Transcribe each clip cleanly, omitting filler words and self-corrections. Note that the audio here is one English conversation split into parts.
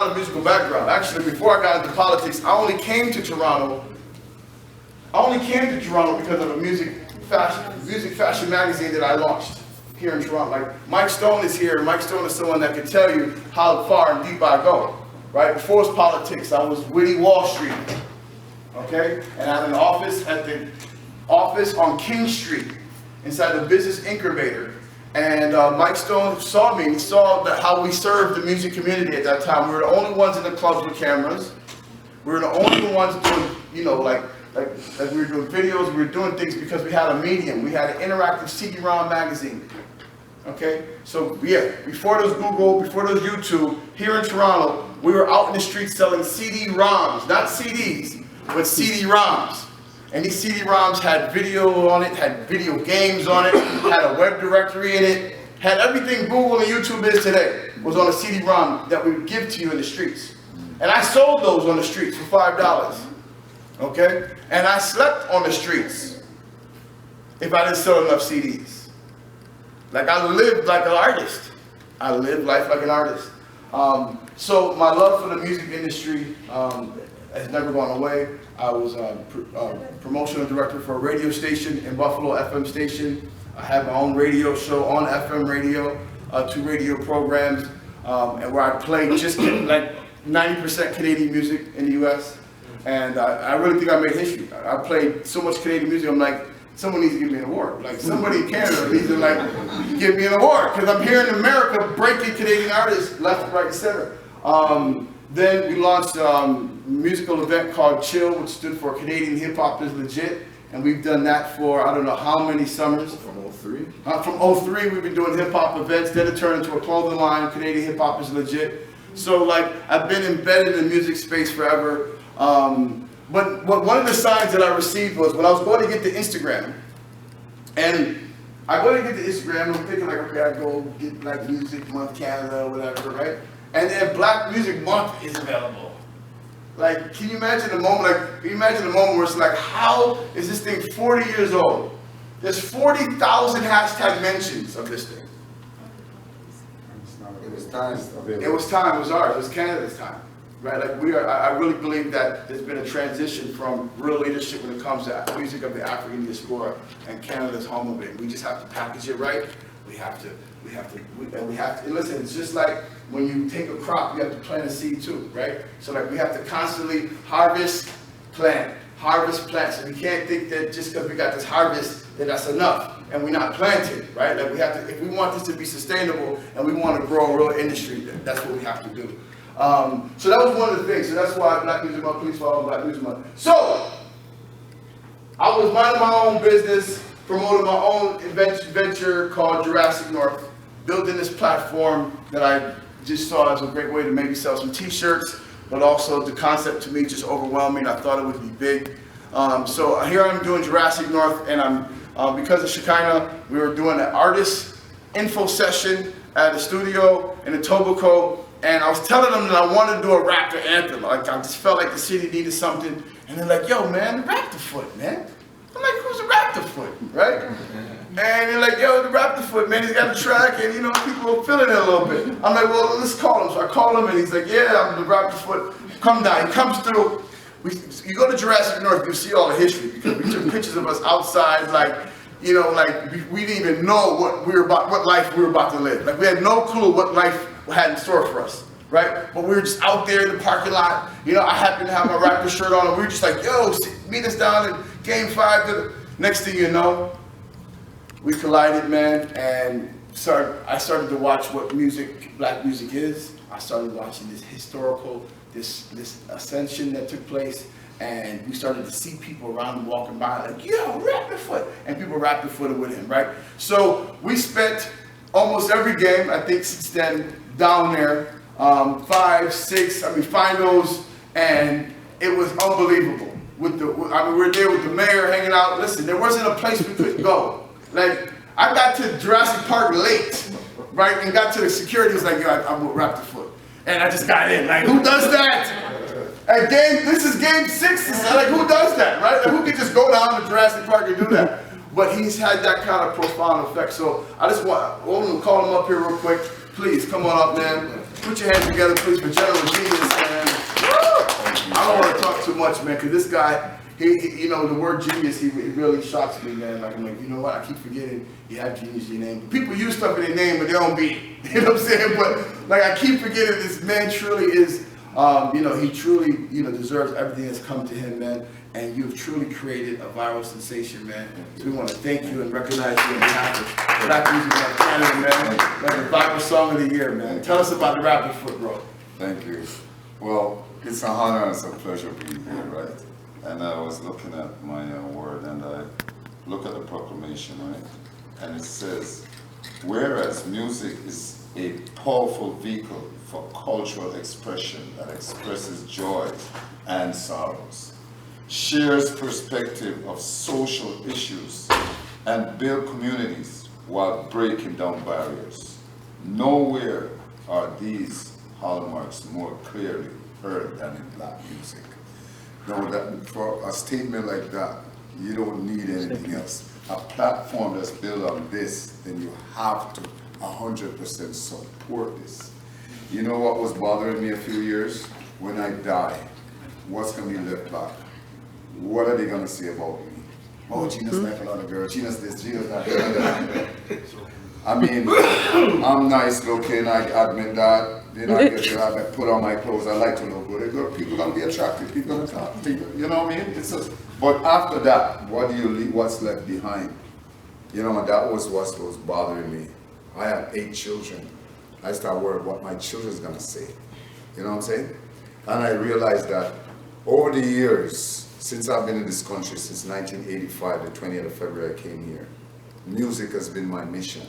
a musical background. Actually, before I got into politics, I only came to Toronto because of a music fashion magazine that I launched here in Toronto. Like, Mike Stone is here. Mike Stone is someone that can tell you how far and deep I go. Right? Before it was politics, I was Witty Wall Street. Okay? And I had an office at the office on King Street inside the business incubator. And Mike Stone saw me, and he saw how we served the music community at that time. We were the only ones in the clubs with cameras. We were the only ones doing, like we were doing videos, we were doing things because we had a medium. We had an interactive CD-ROM magazine. Okay? So yeah, before there was Google, before there was YouTube, here in Toronto, we were out in the streets selling CD-ROMs, not CDs, but CD-ROMs. And these CD-ROMs had video on it, had video games on it, had a web directory in it, had everything Google and YouTube is today was on a CD-ROM that we would give to you in the streets. And I sold those on the streets for $5. Okay? And I slept on the streets if I didn't sell enough CDs. Like, I lived like an artist. I lived life like an artist. So my love for the music industry has never gone away. I was a promotional director for a radio station in Buffalo, FM station. I have my own radio show on FM radio, 2 radio programs, and where I play just like 90% Canadian music in the US. And I really think I made history. I played so much Canadian music, I'm like, someone needs to give me an award. Like, somebody in Canada needs to give me an award, because I'm here in America breaking Canadian artists left, right, and center. Then we launched a musical event called Chill, which stood for Canadian Hip Hop is Legit. And we've done that for I don't know how many summers. From 03? From 03, we've been doing hip hop events. Then it turned into a clothing line, Canadian Hip Hop is Legit. So like, I've been embedded in the music space forever. But one of the signs that I received was when I was going to get the Instagram. And I go to get the Instagram, I'm thinking like, okay, I go get like Music Month Canada, whatever, right? And then Black Music Month is available. Like, can you imagine the moment? Like, can you imagine the moment where it's like, how is this thing 40 years old? There's 40,000 hashtag mentions of this thing. It was time. It was time. It was ours. It was Canada's time, right? Like, we are. I really believe that there's been a transition from real leadership when it comes to music of the African diaspora, and Canada's home of it. We just have to package it right. We have to. Listen, it's just like when you take a crop, you have to plant a seed too, right? So like, we have to constantly harvest, plant. So we can't think that just because we got this harvest, that that's enough, and we're not planting, right? Like, we have to, if we want this to be sustainable and we want to grow a real industry, that's what we have to do. So that was one of the things. So that's why Black Music Month, please follow Black Music Month. So I was minding my own business, promoting my own venture called Jurassic North, building this platform that I just saw as a great way to maybe sell some t-shirts, but also the concept to me just overwhelming. I thought it would be big. So here I'm doing Jurassic North, and I'm because of Shekinah, we were doing an artist info session at a studio in Etobicoke, and I was telling them that I wanted to do a Raptor anthem. Like, I just felt like the city needed something, and they're like, yo man, Raptor Foot, man. I'm like, who's a Raptor Foot, right? And they're like, yo, the Raptor Foot, man, he's got a track, and people are feeling it a little bit. I'm like, well, let's call him. So I call him, and he's like, yeah, I'm the Raptor Foot. Come down. He comes through. You go to Jurassic North, you see all the history, because we took pictures of us outside, we didn't even know what life we were about to live. Like, we had no clue what life had in store for us, right? But we were just out there in the parking lot. I happened to have my Raptor shirt on, and we were just like, yo, meet us down in Game 5. Next thing you know, we collided, man, and I started to watch what black music is. I started watching this historical, this ascension that took place, and we started to see people around him walking by like, yo, Raptor Foot, and people Raptor Footed with him, right? So we spent almost every game, I think since then, down there, 5, 6, finals, and it was unbelievable. We were there with the mayor hanging out. Listen, there wasn't a place we couldn't go. Like, I got to Jurassic Park late, right? And got to the security, was like, yo, I'm with Raptor Foot. And I just got in, like, who does that? This is game 6, like, who does that, right? Like, who can just go down to Jurassic Park and do that? But he's had that kind of profound effect. So I just want to call him up here real quick. Please, come on up, man. Put your hands together, please, for General Genius, man. I don't want to talk too much, man, because this guy, he, you know, the word genius, he really shocks me, man. Like, I'm like, you know what? I keep forgetting you have genius in your name. People use stuff in their name, but they don't be. You know what I'm saying? But, like, I keep forgetting this man truly is, you know, he truly, you know, deserves everything that's come to him, man. And you've truly created a viral sensation, man. So we want to thank you and recognize you on behalf of Black Music of Canada, man. Like the viral song of the year, man. Tell us about the Rapper Foot, bro. Thank you. Well, it's an honor and it's a pleasure being here, right? And I was looking at my word and I look at the proclamation, right? And it says, whereas music is a powerful vehicle for cultural expression that expresses joy and sorrows, shares perspective of social issues, and build communities while breaking down barriers. Nowhere are these hallmarks more clearly heard than in Black music. Now, that for a statement like that, you don't need anything else. A platform that's built on this, then you have to 100% support this. You know what was bothering me a few years? When I die, what's going to be left back? What are they going to say about me? Oh, Gina's like a lot of girls. Gina's this, Gina's that. I mean, I'm nice looking, I admit that. You know, I put on my clothes, I like to look good. People going to be attracted, people going to talk. You know what I mean? It's just, but after that, what do you leave, what's left behind? You know, that was what was bothering me. I have 8 children. I start worrying what my children's going to say. You know what I'm saying? And I realized that over the years, since I've been in this country, since 1985, the 20th of February I came here, music has been my mission.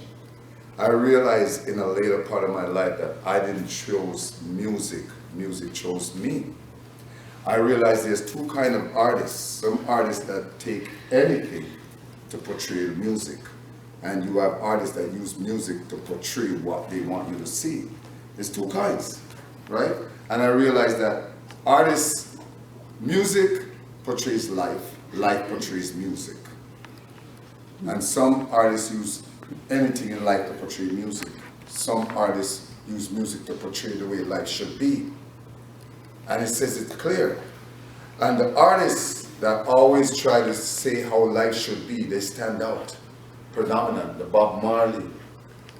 I realized in a later part of my life that I didn't choose music, music chose me. I realized there's 2 kinds of artists. Some artists that take anything to portray music, and you have artists that use music to portray what they want you to see. There's 2 kinds, right? And I realized that artists, music portrays life, life portrays music. And some artists use anything in life to portray music. Some artists use music to portray the way life should be. And it says it clear. And the artists that always try to say how life should be, they stand out. Predominant, the Bob Marley,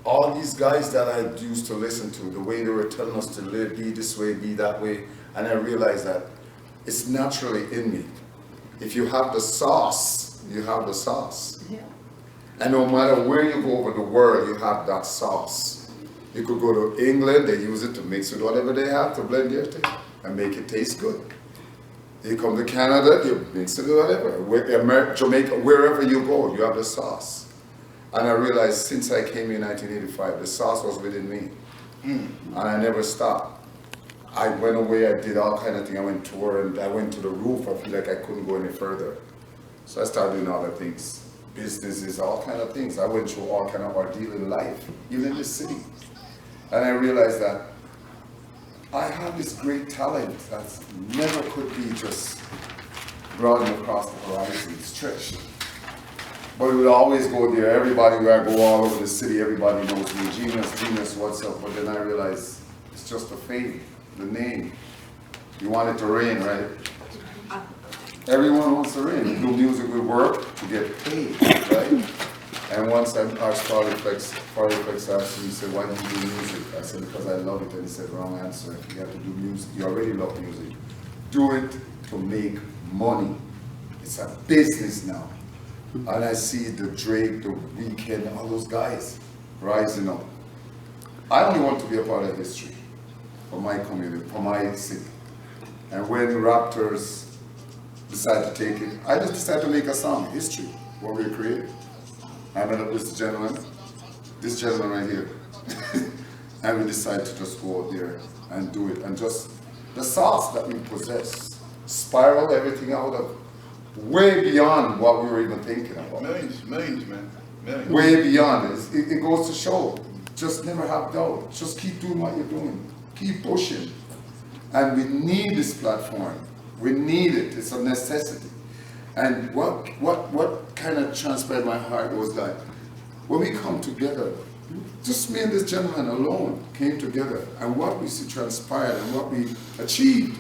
all these guys that I used to listen to, the way they were telling us to live, be this way, be that way, and I realized that it's naturally in me. If you have the sauce, you have the sauce. Yeah. And no matter where you go over the world, you have that sauce. You could go to England, they use it to mix with whatever they have to blend their thing and make it taste good. You come to Canada, you mix it with whatever. Jamaica, wherever you go, you have the sauce. And I realized since I came in 1985, the sauce was within me. And I never stopped. I went away, I did all kind of things. I went tour and I went to the roof. I feel like I couldn't go any further. So I started doing other things, businesses, all kind of things. I went through all kind of ordeal in life, even in this city. And I realized that I have this great talent that never could be just broadened across the horizon, stretched. But it would always go there. Everybody, where I go all over the city, everybody knows me. Genius, what's up? But then I realized it's just a fame. The name. You want it to rain, right? Everyone wants to rain. You do music with work to get paid, right? And once I asked Park.Flex asked me, he said, why do you do music? I said, because I love it. And he said, wrong answer. You have to do music. You already love music. Do it to make money. It's a business now. And I see the Drake, the Weeknd, all those guys rising up. I only want to be a part of history. For my community, for my city. And when the Raptors decided to take it, I just decided to make a song, history, what we created. I met up with this gentleman right here. And we decided to just go out there and do it. And just the sauce that we possess, spiral everything out of way beyond what we were even thinking about. Millions, man. Millions. Way beyond it. It goes to show, just never have doubt. Just keep doing what you're doing. Keep pushing. And we need this platform. We need it. It's a necessity. And what kind of transpired my heart was that when we come together just me and this gentleman alone came together, and what we see transpired and what we achieved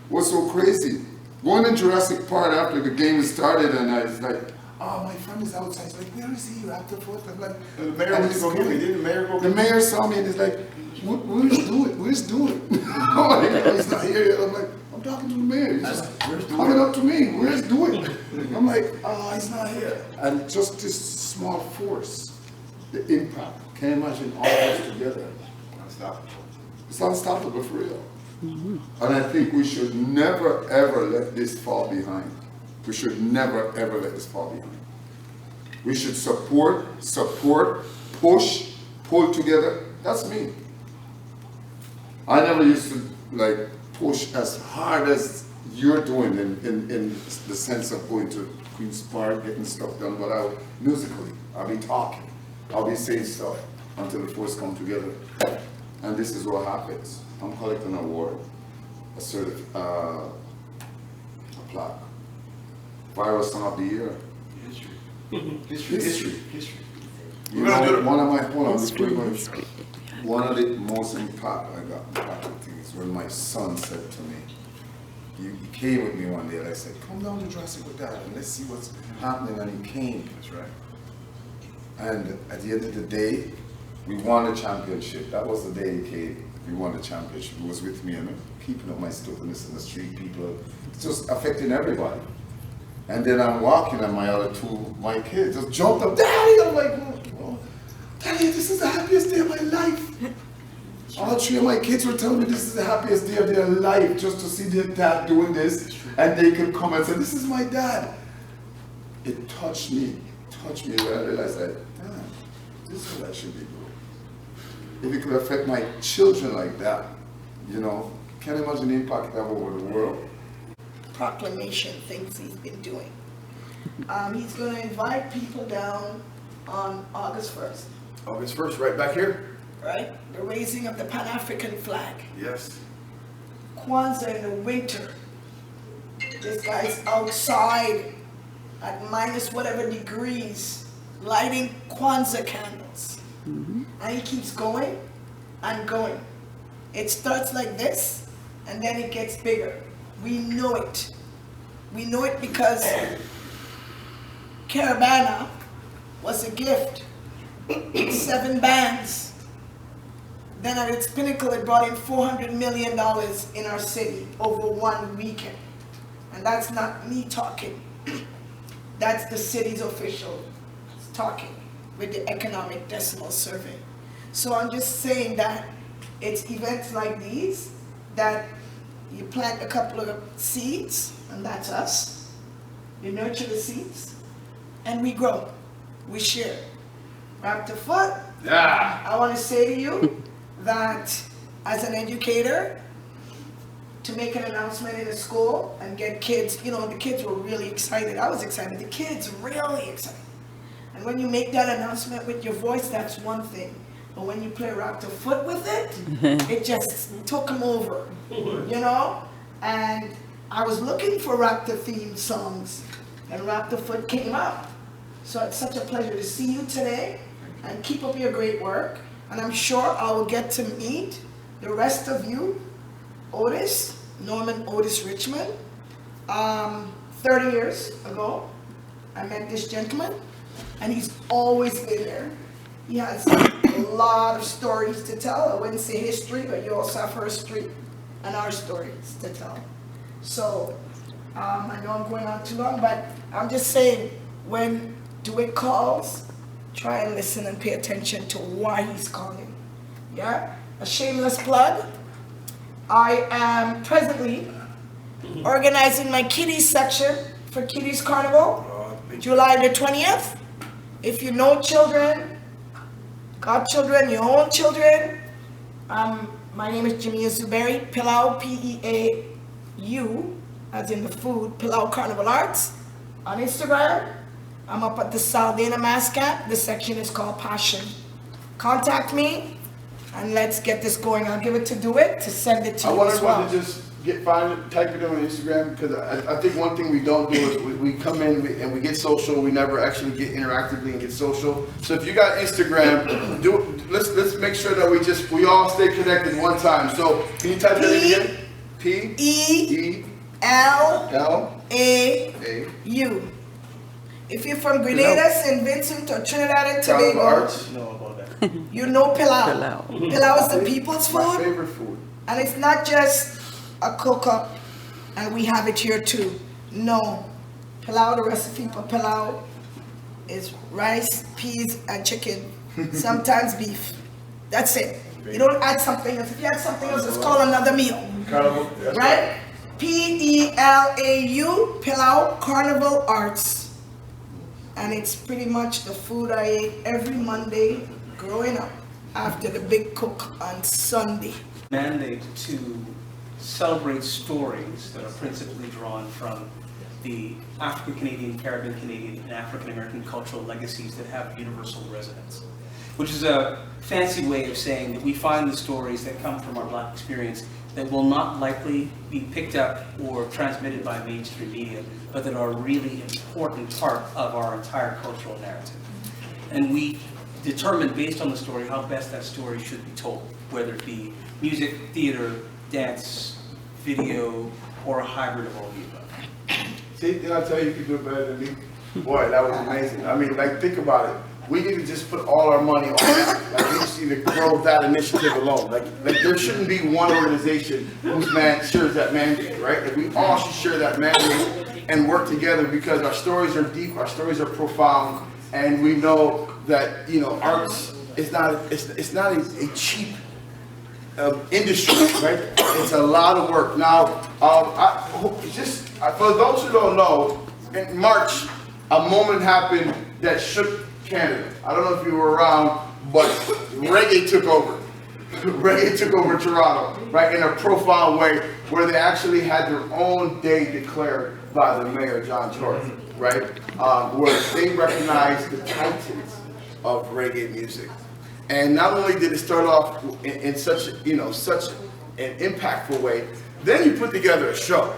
was so crazy. Going in Jurassic Park after the game started, and I was like, oh, my friend is outside. He's like, where is he? After fourth, I'm like, The mayor was going to get me. Didn't the mayor go the get me? mayor saw me and he's like, where's Stewart? Where's Stewart? I'm like, he's not here yet. I'm like, I'm talking to the mayor. He's just coming up to me. Where's Stewart? I'm like, oh, he's not here. And just this small force, the impact. Can't imagine all of us together. Unstoppable. It's unstoppable for real. And I think we should never ever let this fall behind. We should never ever let this fall behind. We should support, push, pull together. That's me. I never used to like push as hard as you're doing in the sense of going to Queen's Park, getting stuff done, but musically, I'll be talking, I'll be saying stuff until the force come together. And this is what happens. I'm collecting an award, a plaque. Viral Song of the Year. History. You know, one of the most impactful things when my son said to me, he came with me one day and I said, come down to Jurassic with Dad and let's see what's happening, and he came. That's right. And at the end of the day, we won the championship. That was the day he came. We won the championship. He was with me and keeping up my stupidness in the street, people, just affecting everybody. And then I'm walking and my kids just jumped up, Daddy! I'm like, oh, Daddy, this is the happiest day of my life. All three of my kids were telling me this is the happiest day of their life, just to see their dad doing this, and they could come and say, this is my dad. It touched me when I realized that, damn, this is what I should be doing. If it could affect my children like that, you know, can't imagine the impact it have over the world. Proclamation things he's been doing. He's going to invite people down on August 1st, August 1st, right back here? right? The raising of the Pan-African flag. Yes. Kwanzaa in the winter. This guy's outside at minus whatever degrees, lighting Kwanzaa candles. And he keeps going and going. It starts like this, and then it gets bigger. We know it. We know it because Caravana was a gift. 7 bands. Then at its pinnacle, it brought in $400 million in our city over one weekend. And that's not me talking. That's the city's official talking with the Economic Decimal Survey. So I'm just saying that it's events like these that you plant a couple of seeds, and that's us. You nurture the seeds, and we grow. We share. Raptor Foot, Yeah. I want to say to you that as an educator, to make an announcement in a school and get kids, you know, the kids were really excited. I was excited. The kids really excited. And when you make that announcement with your voice, that's one thing. But when you play Raptor Foot with it, it just took them over, you know? And I was looking for Raptor themed songs, and Raptor Foot came up. So it's such a pleasure to see you today, and keep up your great work. And I'm sure I will get to meet the rest of you. Otis, Norman Otis Richmond. 30 years ago, I met this gentleman, and he's always been there. He has a lot of stories to tell. I wouldn't say history, but you also have her history and our stories to tell. So, I know I'm going on too long, but I'm just saying, when DeWitt calls, try and listen and pay attention to why he's calling. Yeah? A shameless plug. I am presently organizing my kiddies section for Kiddies Carnival, July the 20th. If you know children, godchildren, your own children, my name is Jamia Zuberi, Pilau, P-E-A-U, as in the food, Pilau Carnival Arts, on Instagram. I'm up at the Saldana Mass Camp. The section is called Passion. Contact me, and let's get this going. I'll give it to DeWitt to send it to I you want as well. everyone to just type it in on Instagram, because I think one thing we don't do is we come in and we get social, we never actually get interactively and get social. So if you got Instagram, let's make sure that we all stay connected one time. So can you type that in again? P-E-L-A-U. If you're from Grenada, St. Vincent, or Trinidad and Tobago, Arts. know about that. you know pilau. Pilau is the people's My food. favorite food. And it's not just a cook-up, and we have it here too. No. Pilau, the recipe for pilau is rice, peas, and chicken. Sometimes beef. That's it. You don't add something else. If you add something else, it's called another meal. Carnival. Right? P-E-L-A-U, Pilau Carnival Arts. And it's pretty much the food I ate every Monday growing up after the big cook on Sunday. Mandate to celebrate stories that are principally drawn from the African Canadian, Caribbean Canadian, and African American cultural legacies that have universal resonance, which is a fancy way of saying that we find the stories that come from our Black experience that will not likely be picked up or transmitted by mainstream media, but that are a really important part of our entire cultural narrative. And we determine, based on the story, how best that story should be told, whether it be music, theater, dance, video, or a hybrid of all the above. See, did I tell you could do it better than me? Boy, that was amazing. I mean, like, think about it. We need to just put all our money on that. Like, we just need to grow that initiative alone. Like there shouldn't be one organization whose man shares that mandate, right? Like, we all should share that mandate and work together, because our stories are deep, our stories are profound, and we know that, you know, arts is not a cheap industry, right? It's a lot of work. Now, for those who don't know, in March, a moment happened that shook Canada. I don't know if you were around, but reggae took over. Reggae took over Toronto, right, in a profound way, where they actually had their own day declared by the mayor, John Tory, right, where they recognized the titans of reggae music. And not only did it start off in such an impactful way, then you put together a show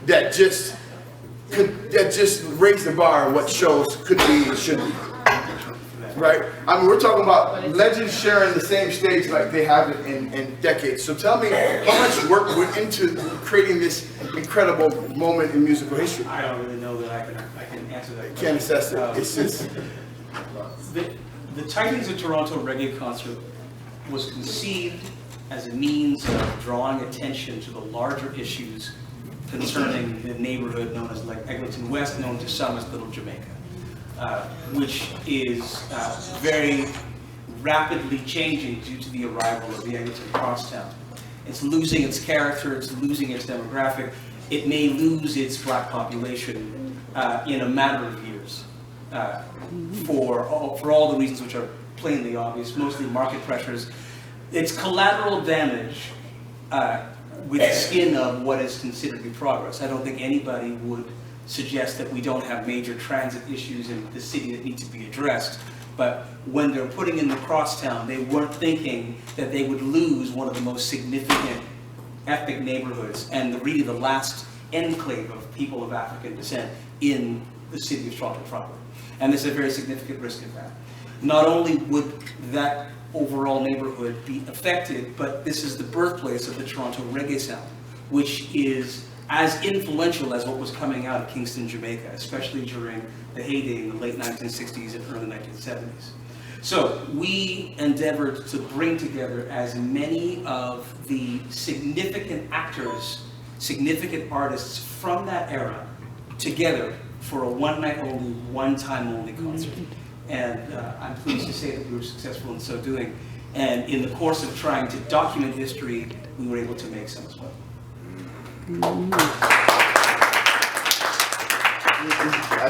that just raised the bar on what shows could be and should be. Right? I mean, we're talking about legends sharing the same stage like they haven't in decades. So tell me, how much work went into creating this incredible moment in musical history? I don't really know that I can answer that question. Can't assess it. It's just... The Titans of Toronto Reggae Concert was conceived as a means of drawing attention to the larger issues concerning the neighborhood known as like Eglinton West, known to some as Little Jamaica. Which is very rapidly changing due to the arrival of the Eglinton Crosstown. It's losing its character, it's losing its demographic. It may lose its Black population in a matter of years for all the reasons which are plainly obvious, mostly market pressures. It's collateral damage with the skin of what is considered to be progress. I don't think anybody would suggest that we don't have major transit issues in the city that need to be addressed. But when they're putting in the crosstown, they weren't thinking that they would lose one of the most significant ethnic neighborhoods and really the last enclave of people of African descent in the city of Toronto proper. And there's a very significant risk of that. Not only would that overall neighborhood be affected, but this is the birthplace of the Toronto reggae sound, which is as influential as what was coming out of Kingston, Jamaica, especially during the heyday in the late 1960s and early 1970s. So we endeavored to bring together as many of the significant actors, significant artists from that era together for a one-night only, one-time only concert. And I'm pleased to say that we were successful in so doing. And in the course of trying to document history, we were able to make some as well. I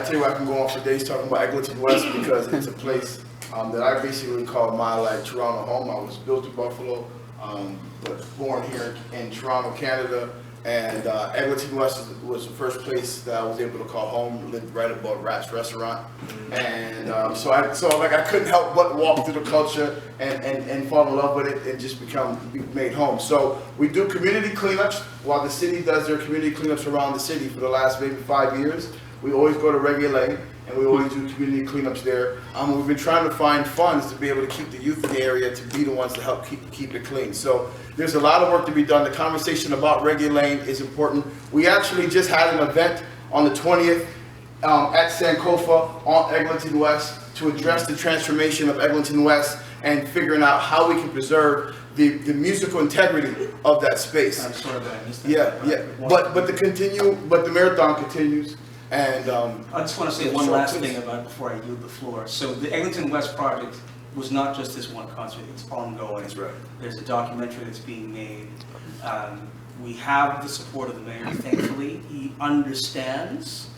tell you what, I can go on for days talking about Eglinton West, because it's a place that I basically call my Toronto home. I was built in Buffalo, but born here in Toronto, Canada. And Eglinton West was the first place that I was able to call home. Lived right above Rat's Restaurant, and so I couldn't help but walk through the culture and fall in love with it and just be made home. So we do community cleanups while the city does their community cleanups around the city for the last maybe 5 years. We always go to Reggae Lane, and we always do community cleanups there. We've been trying to find funds to be able to keep the youth in the area to be the ones to help keep it clean. So there's a lot of work to be done. The conversation about Reggae Lane is important. We actually just had an event on the 20th at Sankofa on Eglinton West to address the transformation of Eglinton West and figuring out how we can preserve the musical integrity of that space. I'm sorry that I missed that. Yeah. But the marathon continues. And I just want to say one last thing about it before I yield the floor. So the Eglinton West project was not just this one concert, it's ongoing. That's right. There's a documentary that's being made. We have the support of the mayor, thankfully. He understands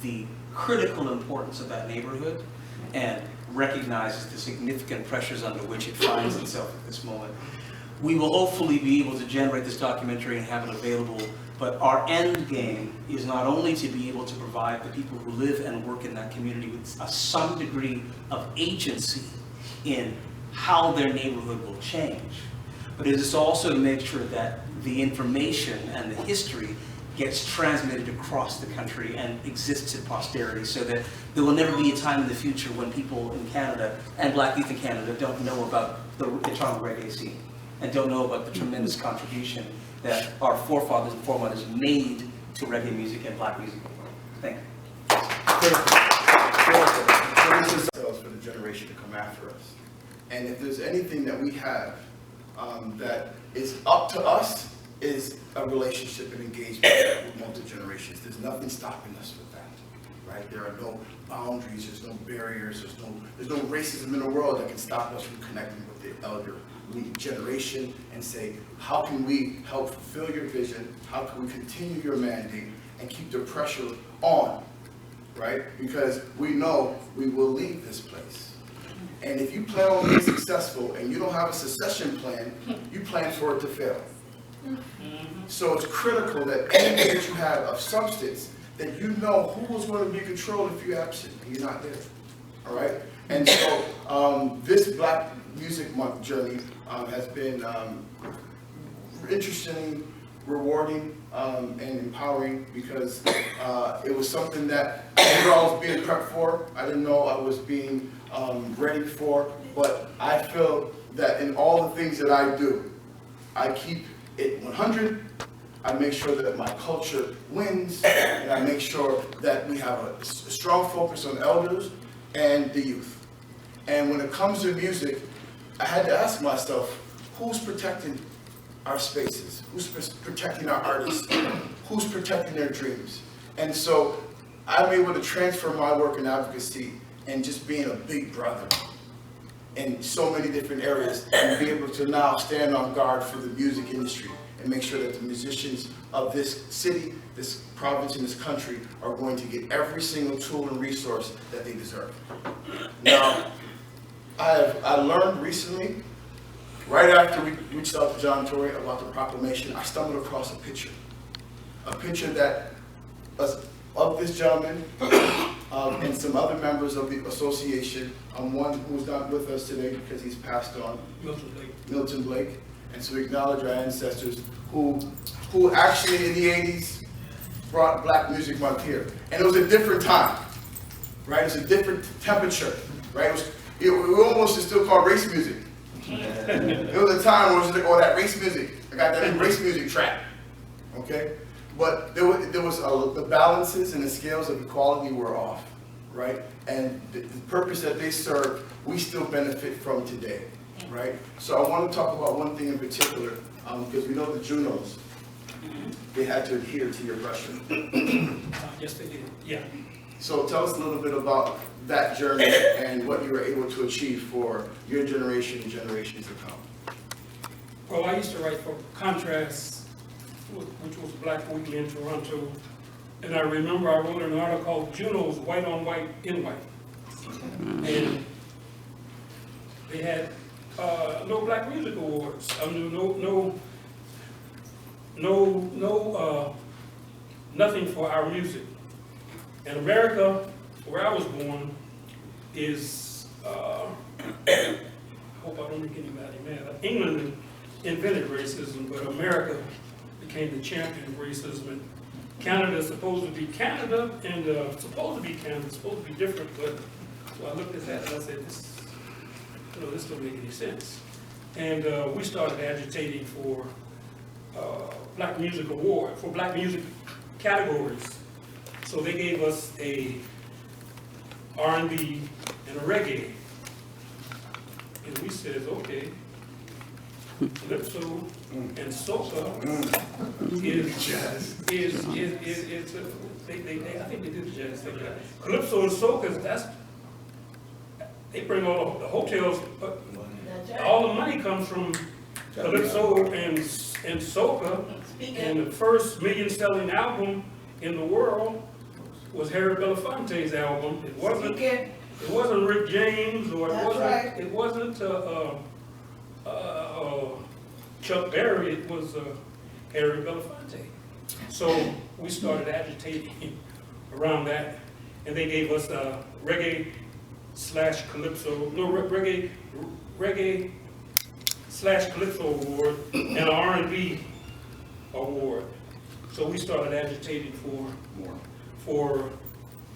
the critical importance of that neighborhood and recognizes the significant pressures under which it finds itself at this moment. We will hopefully be able to generate this documentary and have it available, but our end game is not only to be able to provide the people who live and work in that community with some degree of agency in how their neighborhood will change, but it is also to make sure that the information and the history gets transmitted across the country and exists in posterity, so that there will never be a time in the future when people in Canada and Black youth in Canada don't know about the Toronto reggae scene and don't know about the tremendous contribution that our forefathers and foremothers made to reggae music and Black music. Thank you. This is for the generation to come after us. And if there's anything that we have that is up to us, is a relationship and engagement with multi-generations. There's nothing stopping us with that, right? There are no boundaries, there's no barriers, there's no racism in the world that can stop us from connecting with the elder generation and say, how can we help fulfill your vision? How can we continue your mandate and keep the pressure on, right? Because we know we will leave this place. And if you plan on being successful and you don't have a succession plan, you plan for it to fail. So it's critical that anything that you have of substance, that you know who is going to be in control if you're absent and you're not there. All right? And so this Black Music Month journey has been interesting, rewarding, and empowering, because it was something that I didn't know I was being prepped for. I didn't know I was being ready for, but I feel that in all the things that I do, I keep it 100. I make sure that my culture wins, and I make sure that we have a strong focus on elders and the youth. And when it comes to music, I had to ask myself, who's protecting our spaces? Who's protecting our artists? Who's protecting their dreams? And so I'm able to transfer my work in advocacy and just being a big brother in so many different areas, and be able to now stand on guard for the music industry and make sure that the musicians of this city, this province, and this country are going to get every single tool and resource that they deserve. Now, I learned recently, right after we reached out to John Tory about the proclamation, I stumbled across a picture that of this gentleman and some other members of the association. One who's not with us today because he's passed on, Milton Blake. And so we acknowledge our ancestors who actually in the 80s brought Black Music Month here. And it was a different time, right? It was a different temperature, right? We almost still call race music. There was a time where it was like, oh, that race music. I got that race music track, okay? But there was the balances and the scales of equality were off, right? And the purpose that they served, we still benefit from today, right? So I want to talk about one thing in particular, because we know the Junos, they had to adhere to your pressure. Yes, they did, yeah. So tell us a little bit about that journey and what you were able to achieve for your generation and generations to come. Well, I used to write for Contrast, which was Black Weekly in Toronto, and I remember I wrote an article called Junos, White on White in White. And they had no Black Music Awards. No nothing for our music. And America, where I was born, is, I hope I don't make anybody mad. England invented racism, but America became the champion of racism. And Canada is supposed to be Canada, and supposed to be different, but so I looked at that and I said, this don't make any sense. And we started agitating for Black Music Award, for Black music categories. So they gave us a R&B and a reggae. And we said, okay, Calypso and Soca I think they did the jazz thing. Calypso and Soca, they bring all the hotels, all the money comes from Calypso and Soca. And the first million-selling album in the world was Harry Belafonte's album. It wasn't Rick James, or it wasn't Chuck Berry. It was Harry Belafonte. So we started agitating around that, and they gave us a reggae / Calypso award and an R&B award. So we started agitating for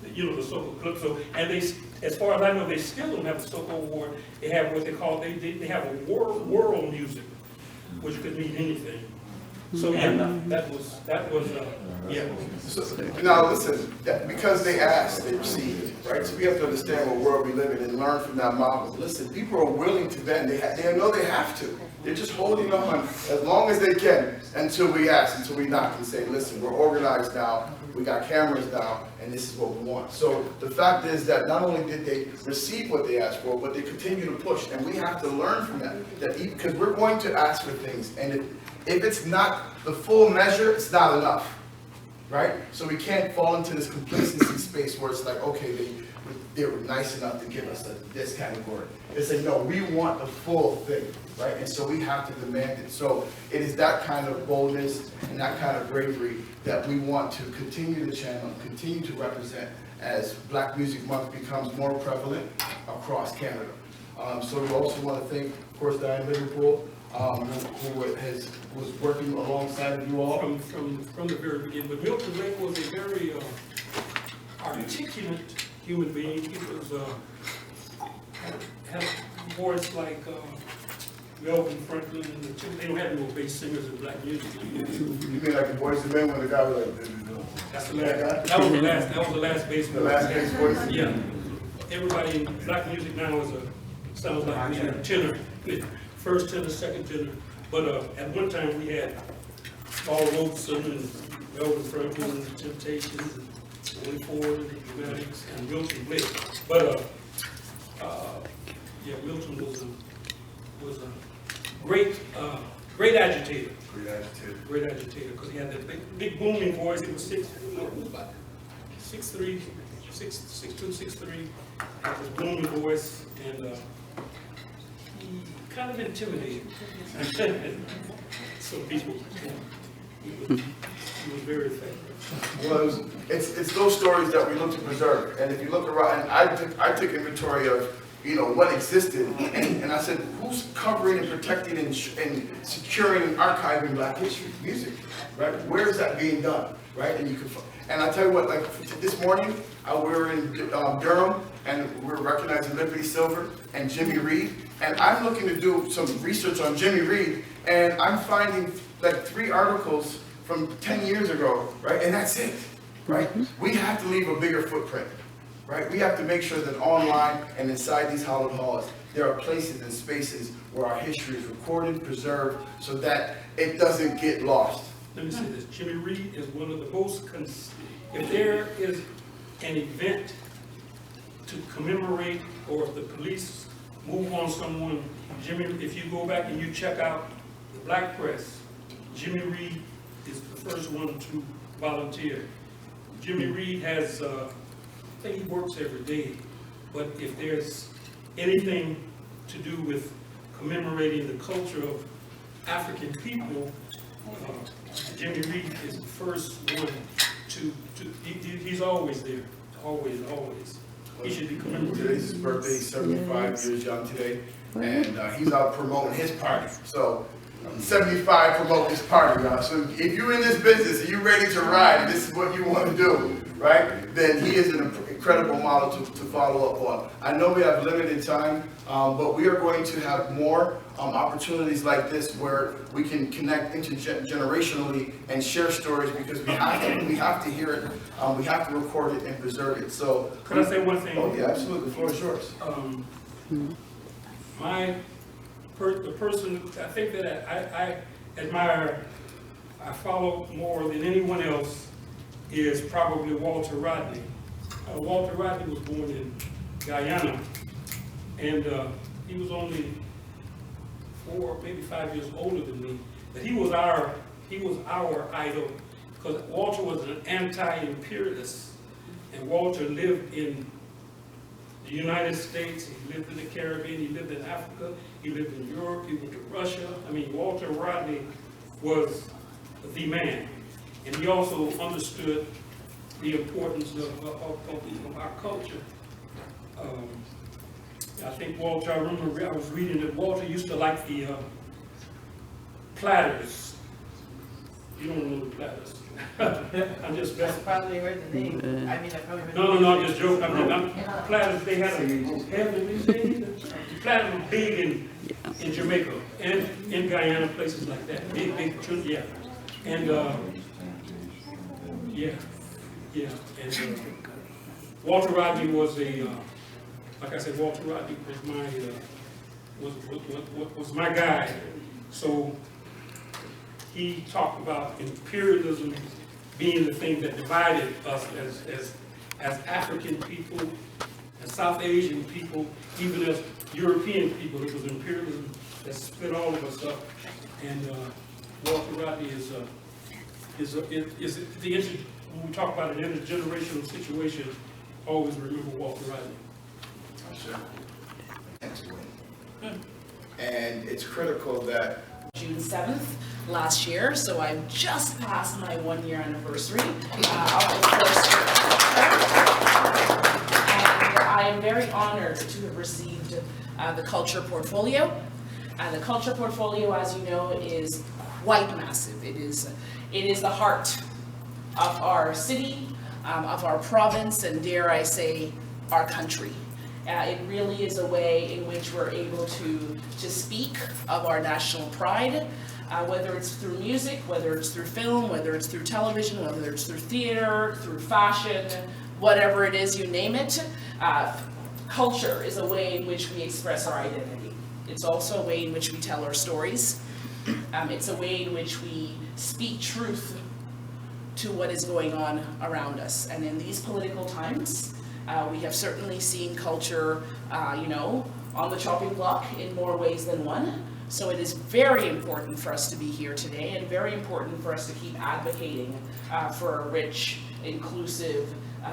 the Soca Calypso, and they, as far as I know, they still don't have the Soca award. They have what they call they have a world music, which could mean anything. So yeah, that was yeah. So, now listen, because they asked, they received, right? So we have to understand what world we live in and learn from that model. Listen, people are willing to bend. They know they have to. They're just holding on as long as they can until we ask, until we knock and say, listen, we're organized now, we got cameras now, and this is what we want. So the fact is that not only did they receive what they asked for, but they continue to push, and we have to learn from that because we're going to ask for things, and if it's not the full measure, it's not enough, right? So we can't fall into this complacency space where it's like, okay, they were nice enough to give us this category. It's like, no, we want the full thing, right? And so we have to demand it. So it is that kind of boldness and that kind of bravery that we want to continue to channel, continue to represent as Black Music Month becomes more prevalent across Canada. So we also want to thank, of course, Diane Liverpool, who was working alongside you all. From the very beginning. But Milton Lake was a very articulate human being. He was had a voice like Melvin Franklin and the two. They don't have no bass singers in Black music. You mean like the Voice of Men when the guy was like, that's the last. That was the last bass. The last bass voice? Yeah. Everybody in Black music now sounds like a tenor. First tenor, second tenor. But at one time we had Paul Robeson and Melvin Franklin and the Temptations and Willie Ford and the Dramatics and Milton Blake. But yeah, Milton was a great agitator. Great agitator, because he had that big booming voice. He was 6'3", 6'2", 6'3", had this booming voice, and he kind of intimidated some people. He was very effective. Well, it's those stories that we look to preserve. And if you look around, and I took inventory of, what existed, and I said, who's covering and protecting and securing and archiving Black history music, right? Where is that being done, right? And I tell you what, like this morning, we were in Durham, and we were recognizing Liberty Silver and Jimmy Reed, and I'm looking to do some research on Jimmy Reed, and I'm finding like 3 articles from 10 years ago, right? And that's it, right? We have to leave a bigger footprint, right? We have to make sure that online and inside these hallowed halls, there are places and spaces where our history is recorded, preserved, so that it doesn't get lost. Let me say this, Jimmy Reed is one of the most, if there is an event to commemorate, or if the police move on someone, Jimmy, if you go back and you check out the Black press, Jimmy Reed is the first one to volunteer. Jimmy Reed has, I think he works every day, but if there's anything to do with commemorating the culture of African people, Jimmy Reed is the first one he's always there, always. He should be commemorated. Today's his birthday, he's 75 years young today, and he's out promoting his party. So 75 promote this party, y'all. So if you're in this business and you're ready to ride and this is what you want to do, right, then he is an incredible model to follow up on. I know we have limited time, but we are going to have more opportunities like this where we can connect intergenerationally and share stories, because we have to hear it, we have to record it and preserve it. So could I say one thing? Oh yeah, absolutely. The floor is yours. The person I think that I admire, I follow more than anyone else, is probably Walter Rodney. Walter Rodney was born in Guyana, and he was only 4, maybe 5 years older than me. But he was our idol, because Walter was an anti-imperialist, and Walter lived in the United States, he lived in the Caribbean, he lived in Africa, he lived in Europe, he went to Russia. I mean, Walter Rodney was the man. And he also understood the importance of our culture. I think Walter, I remember I was reading that Walter used to like the platters. You don't know the platters. I'm just I probably heard the name. I mean, I probably heard the name. No, I'm just joking. Platters, they had the platters were big in Jamaica and in Guyana, places like that. Big, yeah. And yeah. And Walter Rodney was like I said, Walter Rodney was my guy. So he talked about imperialism being the thing that divided us as African people, as South Asian people, even as European people. It was imperialism that split all of us up. And Walter Rodney when we talk about an intergenerational situation, always remember Walter Rodney. And it's critical that June 7th last year, so I've just passed my 1-year anniversary of the first year. And I am very honored to have received the Culture Portfolio. And the Culture Portfolio, as you know, is quite massive. It is the heart of our city, of our province, and dare I say, our country. It really is a way in which we're able to speak of our national pride, whether it's through music, whether it's through film, whether it's through television, whether it's through theater, through fashion, whatever it is, you name it. Culture is a way in which we express our identity. It's also a way in which we tell our stories. It's a way in which we speak truth to what is going on around us. And in these political times, we have certainly seen culture, on the chopping block in more ways than one. So it is very important for us to be here today, and very important for us to keep advocating for a rich, inclusive,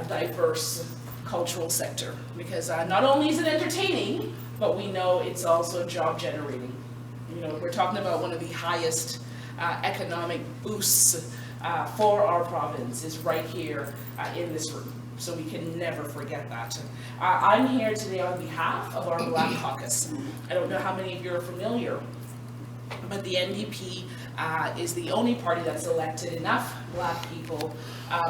diverse cultural sector. Because not only is it entertaining, but we know it's also job generating. We're talking about one of the highest economic boosts for our province is right here in this room. So we can never forget that. I'm here today on behalf of our Black Caucus. I don't know how many of you are familiar, but the NDP is the only party that's elected enough Black people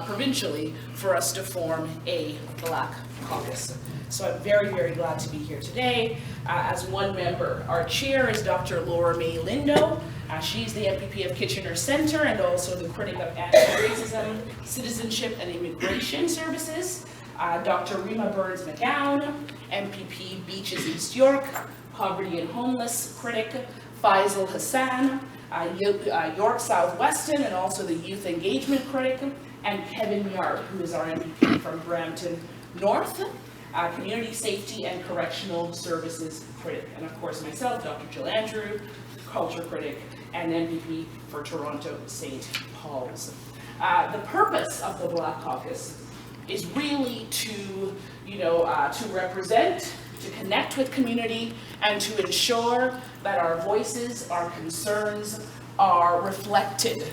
provincially for us to form a Black Caucus. So I'm very, very glad to be here today as one member. Our chair is Dr. Laura May Lindo. She's the MPP of Kitchener Centre and also the critic of anti-racism, citizenship and immigration services. Dr. Rima Burns-McGowan, MPP Beaches East York, poverty and homeless critic. Faisal Hassan, York Southwestern and also the youth engagement critic. And Kevin Yard, who is our MPP from Brampton North, community safety and correctional services critic. And of course myself, Dr. Jill Andrew, culture critic and MPP for Toronto St. Paul's. The purpose of the Black Caucus is really to represent, to connect with community, and to ensure that our voices, our concerns are reflected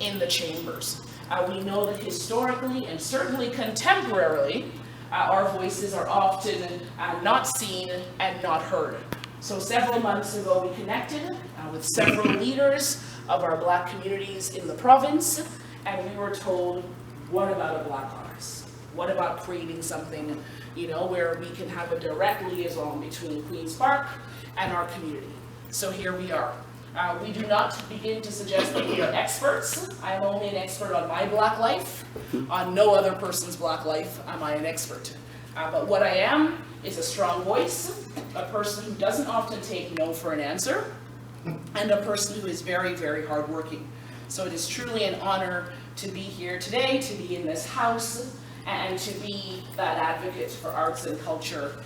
in the chambers. We know that historically and certainly contemporarily, our voices are often not seen and not heard. So several months ago, we connected with several leaders of our Black communities in the province, and we were told, what about a Black artist? What about creating something, where we can have a direct liaison between Queen's Park and our community? So here we are. We do not begin to suggest that we are experts. I am only an expert on my Black life. On no other person's Black life am I an expert. But what I am is a strong voice, a person who doesn't often take no for an answer, and a person who is very, very hardworking. So it is truly an honor to be here today, to be in this house, and to be that advocate for arts and culture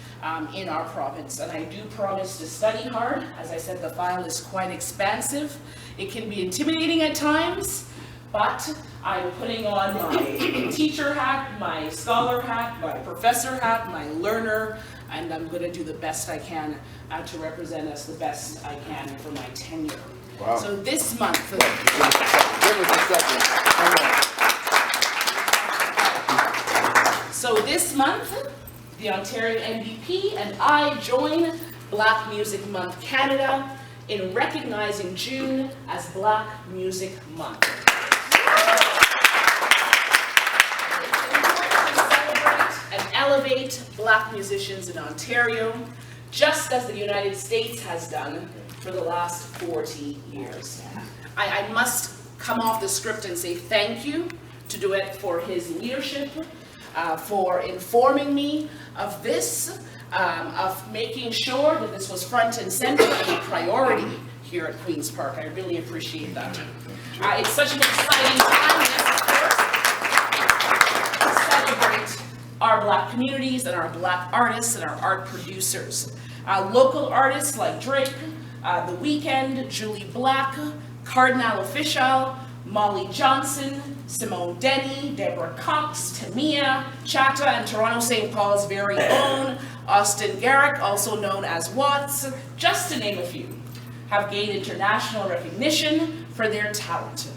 in our province. And I do promise to study hard. As I said, the file is quite expansive. It can be intimidating at times, but I'm putting on my teacher hat, my scholar hat, my professor hat, my learner, and I'm going to do the best I can to represent us the best I can for my tenure. Wow. So this month, Give us a second. Come on. So this month, the Ontario NDP and I join Black Music Month Canada in recognizing June as Black Music Month. And elevate Black musicians in Ontario, just as the United States has done for the last 40 years. I must come off the script and say thank you to Duet for his leadership, for informing me of this, of making sure that this was front and center and a priority here at Queen's Park. I really appreciate that. It's such an exciting time, yes, of course, to celebrate our Black communities and our Black artists and our art producers. Local artists like Drake, The Weeknd, Julie Black, Cardinal Official, Molly Johnson, Simone Denny, Deborah Cox, Tamia, Chatta, and Toronto St. Paul's very own Austin Garrick, also known as Watts, just to name a few, have gained international recognition for their talent.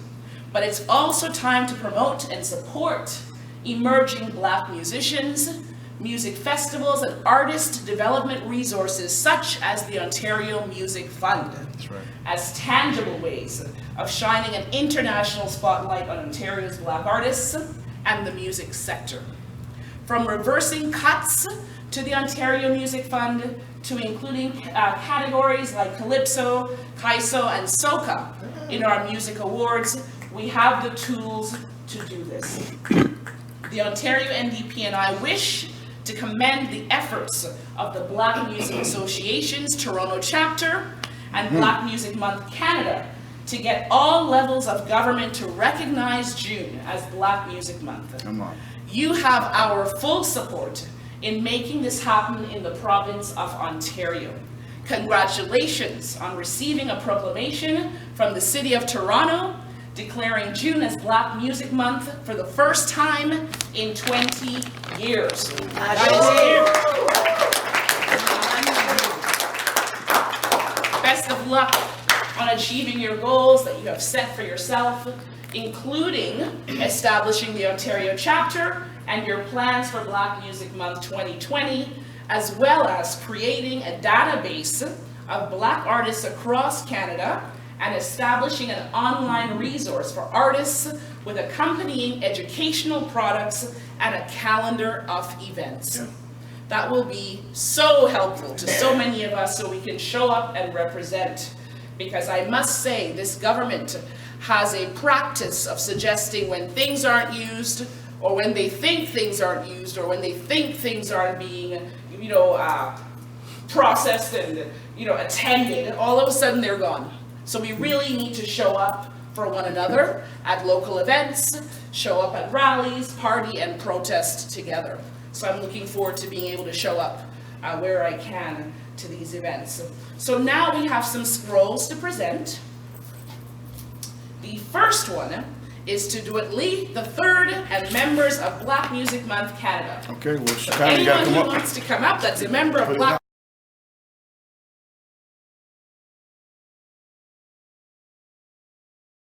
But it's also time to promote and support emerging Black musicians, music festivals, and artist development resources such as the Ontario Music Fund. That's right. As tangible ways of shining an international spotlight on Ontario's Black artists and the music sector. From reversing cuts to the Ontario Music Fund to including categories like Calypso, Kaiso, and Soca in our music awards, we have the tools to do this. The Ontario NDP and I wish to commend the efforts of the Black Music Association's Toronto chapter and Black Music Month Canada to get all levels of government to recognize June as Black Music Month. Come on. You have our full support in making this happen in the province of Ontario. Congratulations on receiving a proclamation from the City of Toronto declaring June as Black Music Month for the first time in 20 years. That is huge. Best of luck on achieving your goals that you have set for yourself, including establishing the Ontario chapter and your plans for Black Music Month 2020, as well as creating a database of Black artists across Canada and establishing an online resource for artists with accompanying educational products and a calendar of events. Yeah. That will be so helpful to so many of us so we can show up and represent. Because I must say, this government has a practice of suggesting when things aren't used, or when they think things aren't used, or when they think things aren't being, processed and, attended, all of a sudden they're gone. So we really need to show up for one another at local events, show up at rallies, party, and protest together. So I'm looking forward to being able to show up where I can to these events. So now we have some scrolls to present. The first one is to Duet Lee III and members of Black Music Month Canada. Okay, well, Anyone who wants to come up that's a member of Black